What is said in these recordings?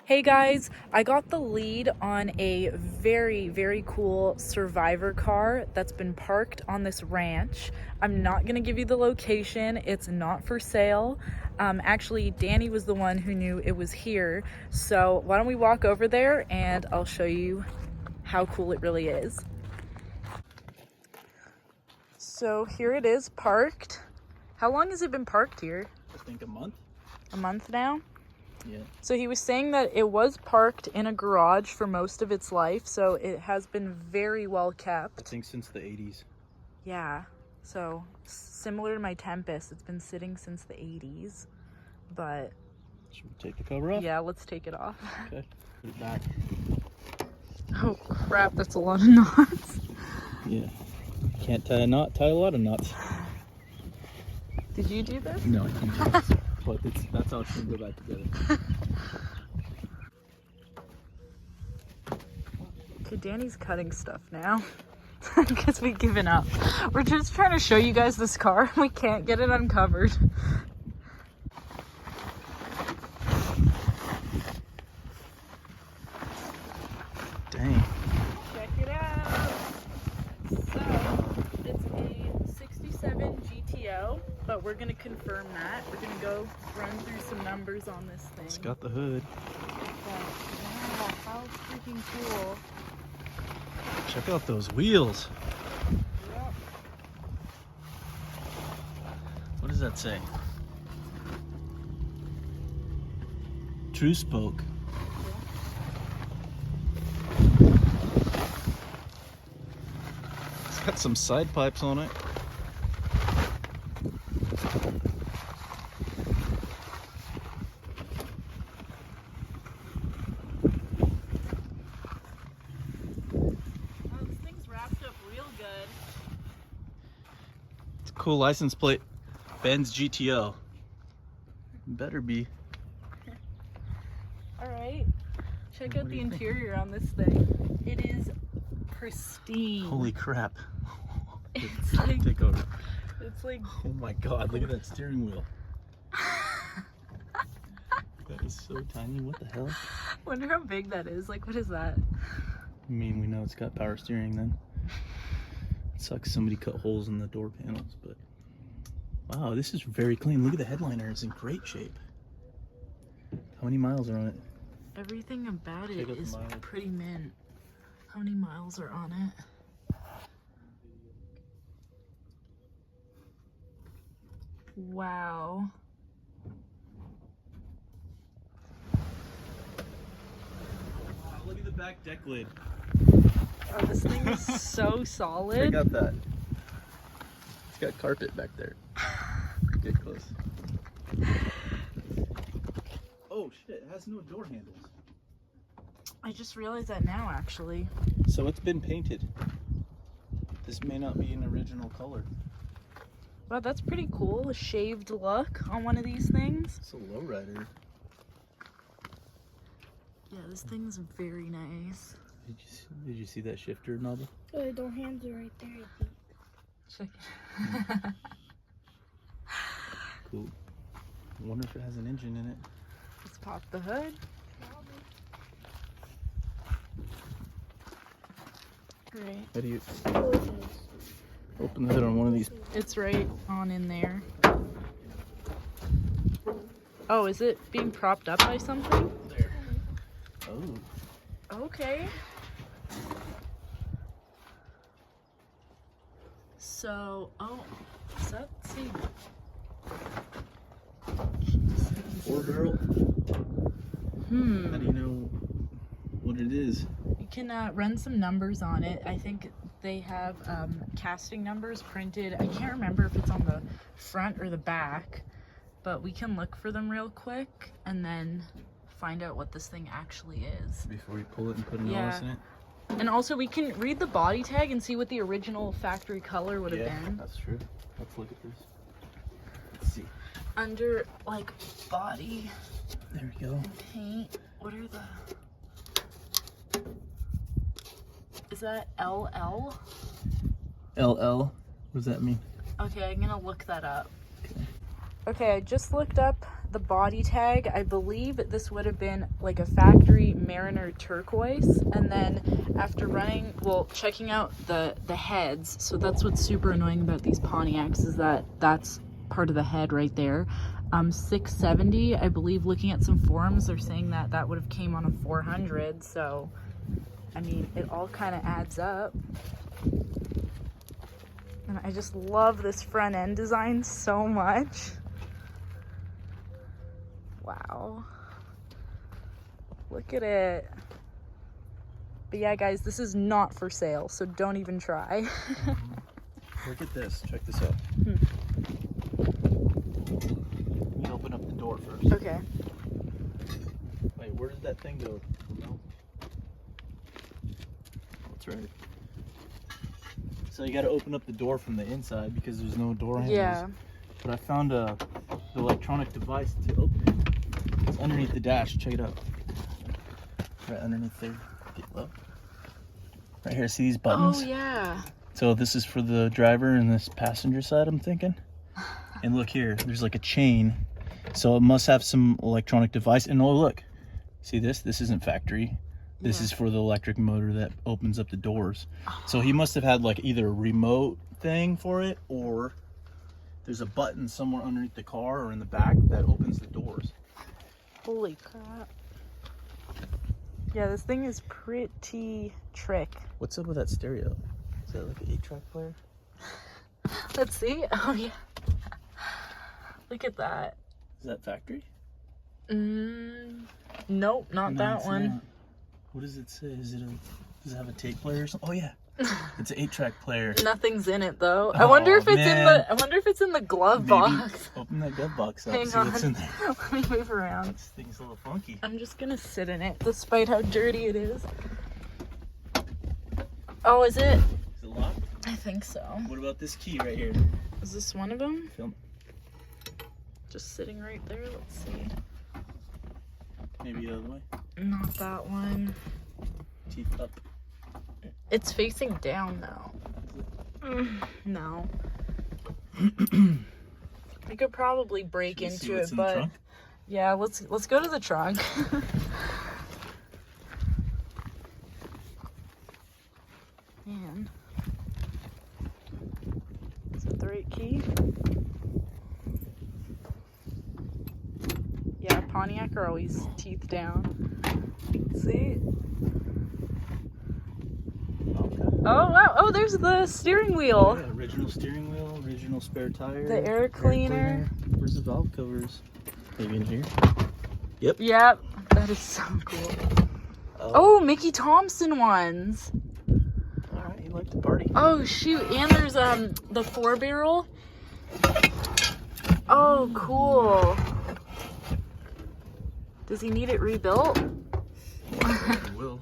Hey guys, I got the lead on a very cool survivor car that's been parked on this ranch. I'm not gonna give you the location, it's not for sale. Actually, Danny was the one who knew it was here. So why don't we walk over there and I'll show you how cool it really is. So here it is parked. How long has it been parked here? I think a month. A month now? Yeah. So he was saying that it was parked in a garage for most of its life, so it has been very well kept. I think since the 80s. Yeah, so similar to my Tempest, it's been sitting since the 80s, but... Should we take the cover off? Yeah, let's take it off. Okay, put it back. Oh crap, that's a lot of knots. Yeah, can't tie a knot, tie a lot of knots. Did you do this? No, I can't do this. But that's how it's going to go back together. Okay, Danny's cutting stuff now. Because we've given up. We're just trying to show you guys this car. We can't get it uncovered. Dang. Check it out. So, it's a 67 GTO, but we're going to confirm that. We're going to go run through some numbers on this thing. It's got the hood. Wow, how freaking cool. Check out those wheels. Yep. What does that say? True spoke. It's got some side pipes on it. Oh, this thing's wrapped up real good. It's a cool license plate. Benz GTO. Better be. Alright, check out What do the you think? interior on this thing. It is pristine. Holy crap. It's like, Take over. it's like, Oh my god, look at that steering wheel. That is so tiny. What the hell? wonder how big that is. Like, what is that? I mean, we know it's got power steering then. It sucks somebody cut holes in the door panels, but wow, this is very clean. Look at the headliner, it's in great shape. How many miles are on it? Everything about it Check out the is mileage. pretty mint. How many miles are on it? Wow. Look at the back deck lid. Oh, this thing is so solid. Check out that. It's got carpet back there. Get close. Oh shit, it has no door handles. I just realized that now, actually. So it's been painted. This may not be an original color. Wow, that's pretty cool. A shaved look on one of these things. It's a lowrider. Yeah, this thing's very nice. Did you see that shifter knob? Oh, the door hands are right there, I think. Check. Cool. I wonder if it has an engine in it. Let's pop the hood. Great. How do you Oh, it is. open the hood on one of these? It's right on in there. Oh, is it being propped up by something? There. Oh. Okay. So, oh, is that see? 4-barrel? How do you know what it is? You can run some numbers on it. I think they have casting numbers printed. I can't remember if it's on the front or the back, but we can look for them real quick and then find out what this thing actually is. Before you pull it and put an Yeah. LS in it? And also we can read the body tag and see what the original factory color would have been. That's true. Let's look at this. Let's see. Under like body There we go. paint, what are the... Is that LL? LL? What does that mean? Okay, I'm gonna look that up. Okay. Okay, I just looked up the body tag. I believe this would have been like a factory Mariner turquoise. And then after running, well, checking out the heads. So that's what's super annoying about these Pontiacs is that that's part of the head right there. 670, I believe, looking at some forums, they're saying that that would have came on a 400. So, I mean, it all kind of adds up. And I just love this front end design so much. Wow. Look at it. But yeah, guys, this is not for sale, so don't even try. Look at this. Check this out. Let me open up the door first. Okay. Wait, where did that thing go? No. That's right. So you got to open up the door from the inside because there's no door handles. Yeah. But I found the electronic device to open it. It's underneath the dash. Check it out. Right underneath there. Get low. Right here. See these buttons? Oh, yeah. So this is for the driver and this passenger side, I'm thinking. And look here. There's like a chain. So it must have some electronic device. And oh, look. See this? This isn't factory. This is for the electric motor that opens up the doors. So he must have had like either a remote thing for it, or there's a button somewhere underneath the car or in the back that opens the doors. Holy crap. Yeah, this thing is pretty trick. What's up with that stereo? Is that like an 8-track player? Let's see. Oh, yeah. Look at that. Is that factory? Nope, not No, that it's one. not. What does it say? Does it have a tape player or something? Oh yeah, it's an 8-track player. Nothing's in it though. Oh, I wonder if it's man. I wonder if it's in the glove Maybe box. open that glove box up. Hang See on. what's in there. Let me move around. This thing's a little funky. I'm just gonna sit in it, despite how dirty it is. Oh, is it? Is it locked? I think so. What about this key right here? Is this one of them? Film. Just sitting right there. Let's see. Maybe the other way. Not that one. Teeth up. It's facing down now. No. I could probably break Should we see into what's it, in the but trunk? yeah, let's go to the trunk. Man. Is that the right key? Yeah, Pontiac are always teeth down. See? Okay. Oh wow! Oh, there's the steering wheel. Yeah, original steering wheel, original spare tire. The air cleaner. Where's the valve covers? Maybe in here. Yep. Yep, that is so cool. Oh, Mickey Thompson ones. Alright, he liked to party. Oh shoot, and there's the 4-barrel. Oh, cool. Does he need it rebuilt? He will.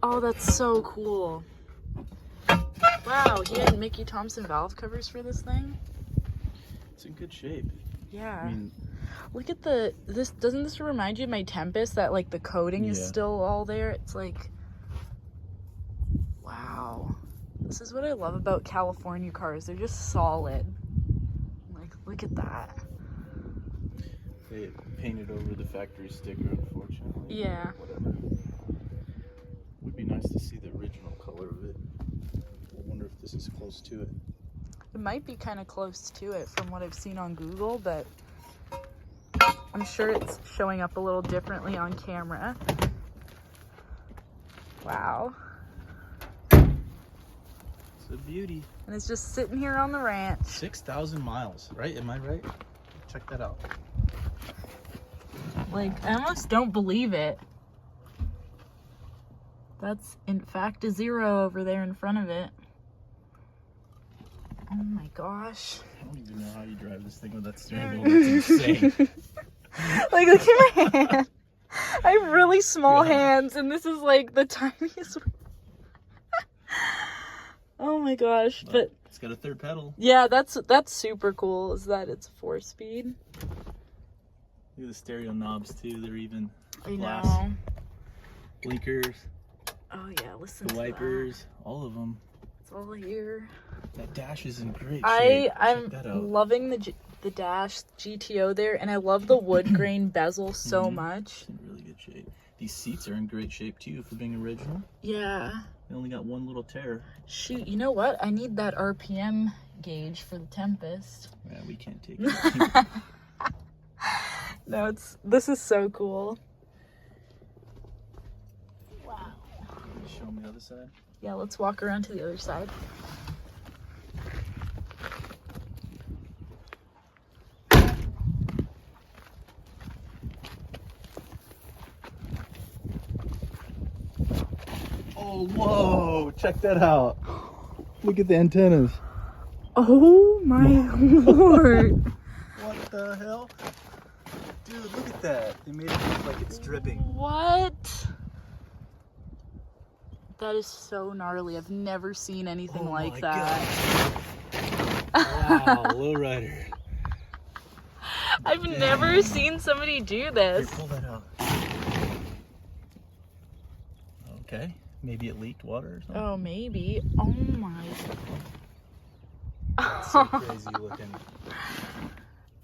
Oh, that's so cool. Wow, he had Mickey Thompson valve covers for this thing? It's in good shape. Yeah. I mean, look at doesn't this remind you of my Tempest, that like the coating is still all there? It's like, wow. This is what I love about California cars. They're just solid. Like, look at that. they painted over the factory sticker, unfortunately. Yeah. Whatever. Would be nice to see the original color of it. I wonder if this is close to it. It might be kind of close to it from what I've seen on Google, but I'm sure it's showing up a little differently on camera. Wow. It's a beauty. And it's just sitting here on the ranch. 6,000 miles, right? Am I right? Check that out. Like, I almost don't believe it. That's, in fact, a 0 over there in front of it. Oh my gosh. I don't even know how you drive this thing with that steering wheel. That's insane. Like, look at my hand. I have really small hands, and this is like the tiniest. Oh my gosh. But it's got a third pedal. yeah, that's super cool, is that it's 4-speed. Look at the stereo knobs too. They're even I glass. know. Blinkers, Oh yeah, listen the to wipers, all of them. that. It's all here. That dash is in great shape. I'm Check that out. loving the the dash GTO there, and I love the wood grain bezel so much. It's in really good shape. These seats are in great shape too for being original. Yeah. They only got one little tear. Shoot, you know what? I need that RPM gauge for the Tempest. Yeah, we can't take it. No, this is so cool. Wow. Show them the other side. Yeah, let's walk around to the other side. Oh, whoa! Check that out. Look at the antennas. Oh my lord. What the hell? Dude, look at that. They made it look like it's dripping. What? That is so gnarly. I've never seen anything like that. Wow, Lowrider. I've never seen somebody do this. Here, pull that out. Okay, maybe it leaked water or something. Oh, maybe. Oh my. That's so crazy looking.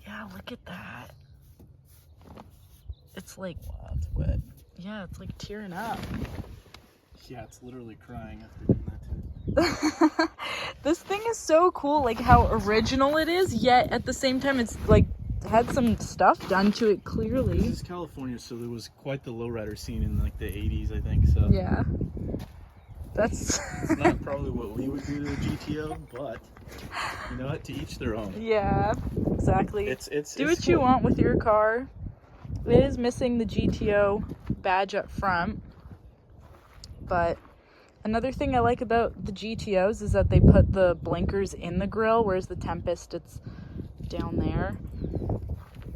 Yeah, look at that. It's like, Wow, it's wet. yeah, it's like tearing up. Yeah, it's literally crying after doing that too. This thing is so cool, like how original it is, yet at the same time it's like had some stuff done to it clearly. This is California, so there was quite the lowrider scene in like the 80s, I think. So Yeah. That's it's not probably what we would do to a GTO, but you know what? To each their own. yeah, exactly. It's do what you want with your car. It is missing the GTO badge up front. But another thing I like about the GTOs is that they put the blinkers in the grille, whereas the Tempest, it's down there.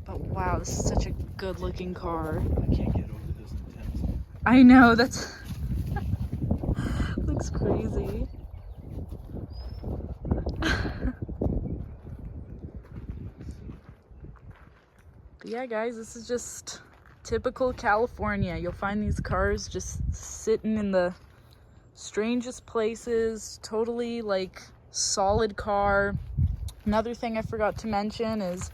But wow, this is such a good looking car. I can't get over this intense. I know, that's looks crazy. But yeah, guys, this is just typical California. You'll find these cars just sitting in the strangest places, totally like solid car. Another thing I forgot to mention is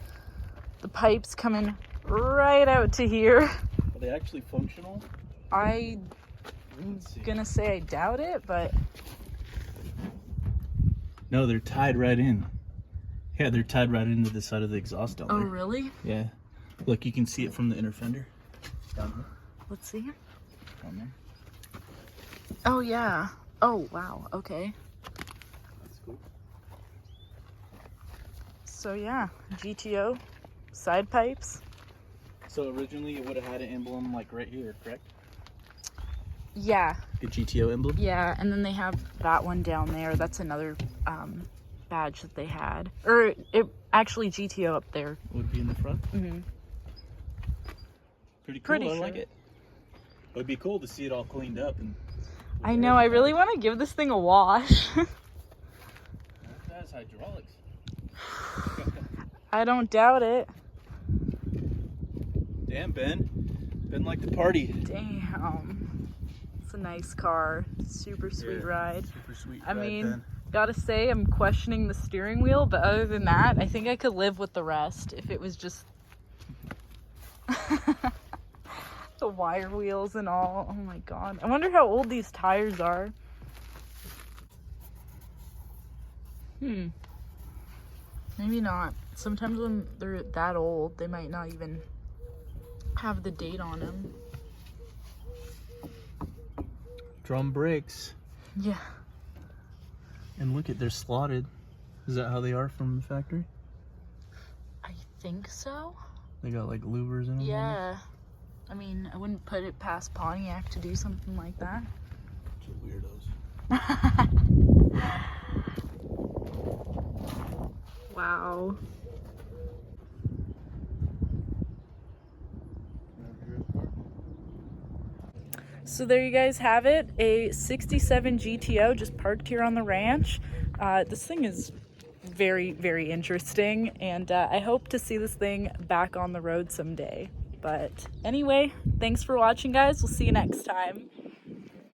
the pipes coming right out to here. Are they actually functional? I'm gonna say I doubt it, but No, they're tied right in. Yeah, they're tied right into the side of the exhaust down oh there. really? Yeah. Look, you can see it from the inner fender. Down here. Let's see. Down there. Oh yeah. Oh wow. Okay. That's cool. So yeah, GTO side pipes. So originally it would have had an emblem like right here, correct? Yeah. The GTO emblem? Yeah, and then they have that one down there. That's another badge that they had. Or it actually GTO up there. Would be in the front? Mm-hmm. Pretty cool, Pretty I like sure. it. It would be cool to see it all cleaned up. And I know, I really want to give this thing a wash. That's hydraulics. I don't doubt it. Damn, Ben. Ben liked the party. Damn. It's a nice car. Super sweet ride. Super sweet I ride, mean, Ben. gotta say, I'm questioning the steering wheel, but other than that, I think I could live with the rest if it was just the wire wheels and all. Oh my god. I wonder how old these tires are. Maybe not. Sometimes when they're that old, they might not even have the date on them. Drum brakes. Yeah. And look at, they're slotted. Is that how they are from the factory? I think so. They got like louvers in them? Yeah. I mean, I wouldn't put it past Pontiac to do something like that. Bunch of weirdos. Wow. So there you guys have it, a 67 GTO just parked here on the ranch. This thing is very, very interesting, and I hope to see this thing back on the road someday. But anyway, thanks for watching, guys. We'll see you next time.